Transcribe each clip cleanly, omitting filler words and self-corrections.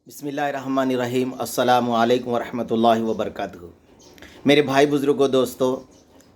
बिस्मिल्लाहिर्रहमानिर्रहीम। अस्सलामु अलैकुम वरहमतुल्लाहि वबरकातुहू। मेरे भाई बुज़ुर्गों, दोस्तों,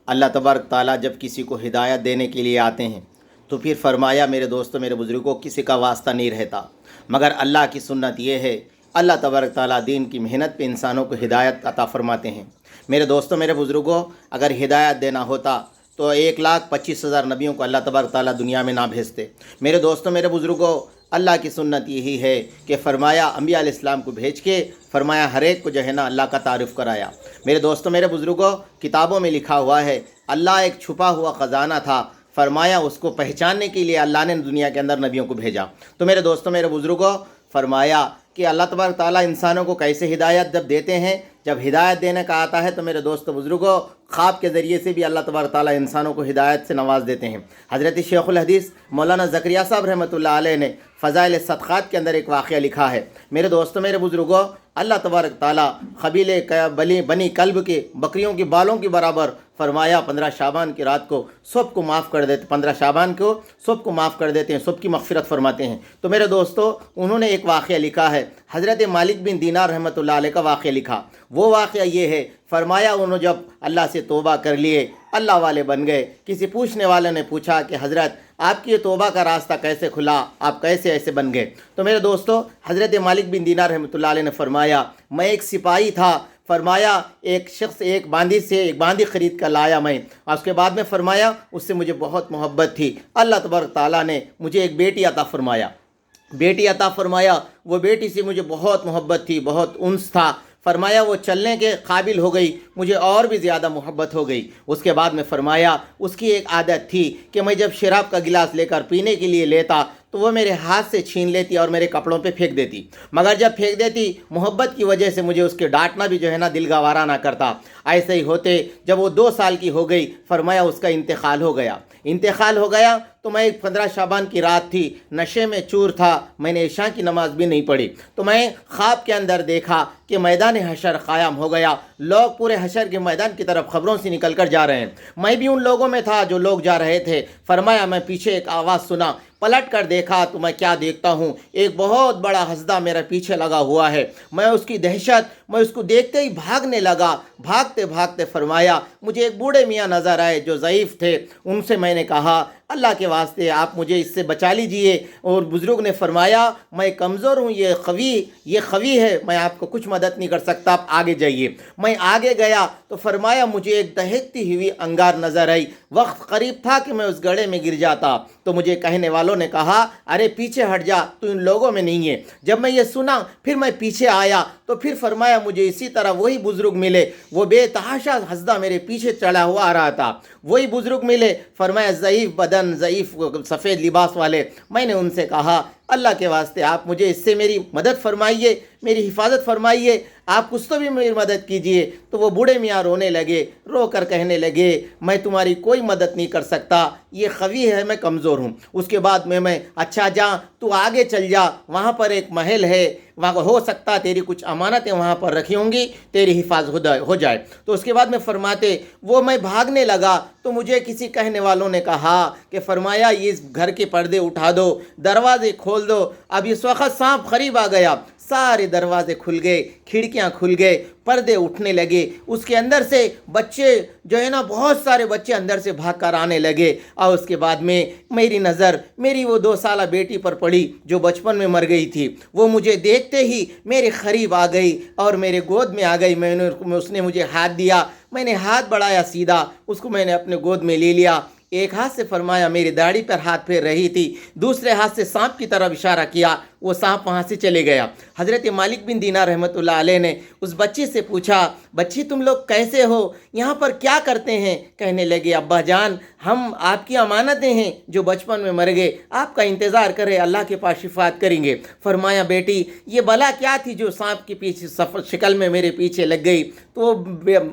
अल्लाह तबारक ताला जब किसी को हिदायत देने के लिए आते हैं तो फिर फरमाया, मेरे दोस्तों, मेरे बुज़ुर्गों, किसी का वास्ता नहीं रहता, मगर अल्लाह की सुन्नत ये है, अल्लाह तबारक ताला दीन की मेहनत पे इंसानों को हिदायत अता फरमाते हैं। मेरे दोस्तों, मेरे बुज़ुर्गों, अगर हिदायत देना होता तो 1,25,000 नबियों को अल्लाह तबारक ताला दुनिया में ना भेजते। मेरे दोस्तों, मेरे बुज़ुर्गों, अल्लाह की सुन्नत यही है कि फ़रमाया अम्बिया अलैहिस्सलाम को भेज के फ़रमाया हर एक को जो है ना अल्लाह का तारुफ़ कराया। मेरे दोस्तों, मेरे बुज़ुर्गों, किताबों में लिखा हुआ है अल्लाह एक छुपा हुआ ख़जाना था, फ़रमाया उसको पहचानने के लिए अल्लाह ने दुनिया के अंदर नबियों को भेजा। तो मेरे दोस्तों, मेरे बुज़ुर्गों, फ़रमाया कि अल्लाह तबारक ताला इंसानों को कैसे हिदायत जब देते हैं, जब हिदायत देने का आता है तो मेरे दोस्तों बुज़ुर्गों, ख्वाब के ज़रिए से भी अल्लाह तबारक ताला इंसानों को हिदायत से नवाज़ देते हैं। हज़रत शेखुल हदीस मौलाना ज़करिया साहब रहमतुल्लाह अलैह ने फ़ज़ाइल सदक़ात के अंदर एक वाक़या लिखा है। मेरे दोस्तों, मेरे बुज़ुर्गों, अल्लाह तबारक ताला क़बीले बनी कल्ब के बकरियों के बालों के बराबर फ़रमाया 15 शाबान की रात को सबको माफ़ कर देते, 15 शाबान को सबको माफ़ कर देते हैं, सबकी मग़फ़िरत फरमाते हैं। तो मेरे दोस्तों, उन्होंने एक वाक़या लिखा है, हज़रत मालिक बिन दीनार रहमतुल्लाह अलैह का वाक़या लिखा। वो वाक़या ये है, फ़रमाया उन्होंने जब अल्लाह से तौबा कर लिए, अल्लाह वाले बन गए। किसी पूछने वाले ने पूछा कि हज़रत, आपकी ये तौबा का रास्ता कैसे खुला, आप कैसे ऐसे बन गए? तो मेरे दोस्तों, हज़रत मालिक बिन दीनार रहमतुल्लाह अलैह ने फ़रमाया, मैं एक सिपाही था, फ़रमाया एक शख्स एक बांदी ख़रीद कर लाया मैं, और उसके बाद में फ़रमाया उससे मुझे बहुत मोहब्बत थी। अल्लाह तबारक ताला ने मुझे एक बेटी अता फ़रमाया, वो बेटी से मुझे बहुत मोहब्बत थी, बहुत उन्स था। फ़रमाया वो चलने के काबिल हो गई, मुझे और भी ज़्यादा मोहब्बत हो गई। उसके बाद में फ़रमाया उसकी एक आदत थी कि मैं जब शराब का गिलास लेकर पीने के लिए लेता तो वो मेरे हाथ से छीन लेती और मेरे कपड़ों पे फेंक देती, मगर जब फेंक देती मोहब्बत की वजह से मुझे उसके डांटना भी जो है ना दिल गवारा ना करता। ऐसे ही होते जब वो 2 साल की हो गई, फ़रमाया उसका इंतकाल हो गया तो मैं 15 शाबान की रात थी, नशे में चूर था, मैंने इशा की नमाज़ भी नहीं पढ़ी। तो मैं ख्वाब के अंदर देखा कि मैदान हशर क़ायम हो गया, लोग पूरे हशर के मैदान की तरफ ख़बरों से निकल कर जा रहे हैं। मैं भी उन लोगों में था जो लोग जा रहे थे। फ़रमाया मैं पीछे एक आवाज़ सुना, पलट कर देखा तो मैं क्या देखता हूँ, एक बहुत बड़ा हस्दा मेरे पीछे लगा हुआ है। मैं उसकी दहशत, मैं उसको देखते ही भागने लगा। भागते भागते फ़रमाया मुझे एक बूढ़े मियाँ नज़र आए जो ज़ईफ़ थे। उनसे मैंने कहा, अल्लाह के वास्ते आप मुझे इससे बचा लीजिए। और बुज़ुर्ग ने फ़रमाया, मैं कमज़ोर हूँ, ये ख़वी है, मैं आपको कुछ मदद नहीं कर सकता, आप आगे जाइए। मैं आगे गया तो फ़रमाया मुझे एक दहकती हुई अंगार नज़र आई। वक्त करीब था कि मैं उस गड्ढे में गिर जाता। तो मुझे कहने वालों ने कहा, अरे पीछे हट जा, तू इन लोगों में नहीं है। जब मैं ये सुना फिर मैं पीछे आया तो फिर फ़रमाया मुझे इसी तरह वही बुज़ुर्ग मिले, वो बेतहाशा हंसदा मेरे पीछे चढ़ा हुआ आ रहा था। वही बुज़ुर्ग मिले, फ़रमाया ज़ईफ़ बदन, ज़ईफ़ सफ़ेद लिबास वाले। मैंने उनसे कहा, अल्लाह के वास्ते आप मुझे इससे मेरी मदद फरमाइए, मेरी हिफाजत फरमाइए, आप कुछ तो भी मेरी मदद कीजिए। तो वो बूढ़े मियाँ रोने लगे, रो कर कहने लगे, मैं तुम्हारी कोई मदद नहीं कर सकता, ये ख़वी है, मैं कमज़ोर हूँ। उसके बाद में मैं, अच्छा जा तू आगे चल जा, वहाँ पर एक महल है, वहाँ हो सकता तेरी कुछ अमानतें वहाँ पर रखी होंगी, तेरी हिफाजत हो जाए। तो उसके बाद में फ़रमाते वो मैं भागने लगा तो मुझे किसी कहने वालों ने कहा कि फ़रमाया इस घर के पर्दे उठा दो, दरवाज़े खोल दो। अब इस वक्त सांप करीब आ गया, सारे दरवाजे खुल गए, खिड़कियां खुल गए, पर्दे उठने लगे। उसके अंदर से बच्चे जो है ना, बहुत सारे बच्चे अंदर से भाग कर आने लगे। और उसके बाद में मेरी नज़र मेरी वो 2 साला बेटी पर पड़ी जो बचपन में मर गई थी। वो मुझे देखते ही मेरे करीब आ गई और मेरे गोद में आ गई। उसने मुझे हाथ दिया, मैंने हाथ बढ़ाया, सीधा उसको मैंने अपने गोद में ले लिया। एक हाथ से फ़रमाया मेरी दाढ़ी पर हाथ फेर रही थी, दूसरे हाथ से सांप की तरफ इशारा किया, वो सांप वहाँ से चले गया। हज़रत मालिक बिन दीनार रहमतुल्लाह अलैह ने उस बच्ची से पूछा, बच्ची तुम लोग कैसे हो, यहाँ पर क्या करते हैं? कहने लगे, अब्बा जान हम आपकी अमानतें हैं जो बचपन में मर गए, आपका इंतज़ार कर रहे, अल्लाह के पास शिफात करेंगे। फ़रमाया बेटी ये बला क्या थी जो सांप के पीछे शक्ल में मेरे पीछे लग गई? तो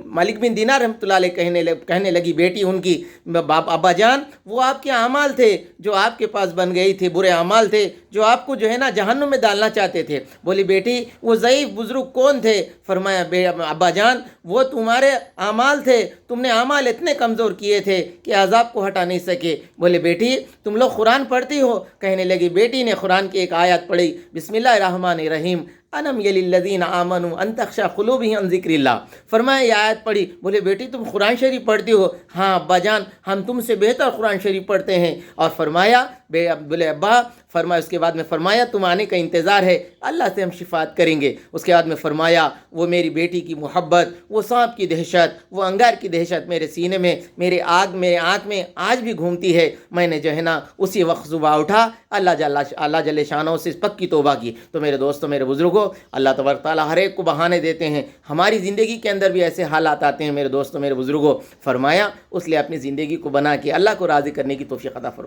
मालिक बिन दीनार रहमतुल्लाह अलैह कहने लगी बेटी उनकी, अब्बा जान वो आपके अमाल थे जो आपके पास बन गई थी, बुरे अमाल थे जो आपको जो है ना जहन्नुम में डालना चाहते थे। बोली बेटी वो ज़ईफ़ बुज़ुर्ग कौन थे? फ़रमाया अब्बा जान वो तुम्हारे अमाल थे, तुमने अमाल इतने कमज़ोर किए थे कि अज़ाब को हटा नहीं सके। बोले बेटी तुम लोग कुरान पढ़ती हो? कहने लगी बेटी ने कुरान की एक आयत पढ़ी, बिस्मिल्लाहिर्रहमानिर्रहीम, अलम यलिल्लज़ीन आमनु अन तख़शा क़ुलूबुहुम अन ज़िक्रिल्लाह। फरमाया ये आयत पढ़ी, बोले बेटी तुम कुरान शरीफ पढ़ती हो? हाँ अब्बाजान हम तुमसे बेहतर कुरान शरीफ पढ़ते हैं। और फरमाया बोले अब्बा, फरमाया उसके बाद में फरमाया तुम आने का इंतज़ार है, अल्लाह से हम शिफात करेंगे। उसके बाद में फरमाया वो मेरी बेटी की मोहब्बत, वो सांप की दहशत, वो अंगार की दहशत मेरे सीने में, मेरे आँख में आज भी घूमती है। मैंने जो है ना उसी वक्त सुबह उठा, अल्लाह जल्ले शानो से पक्की तौबा की। तो मेरे दोस्तों, मेरे बुज़ुर्गों, अल्लाह तबारक तआला हर एक को बहाने देते हैं। हमारी ज़िंदगी के अंदर भी ऐसे हालात आते हैं मेरे दोस्तों, मेरे बुज़ुर्गों। फरमाया उसलिए अपनी ज़िंदगी को बना के अल्लाह को राज़ी करने की तौफ़ीक़ अता फरमाए।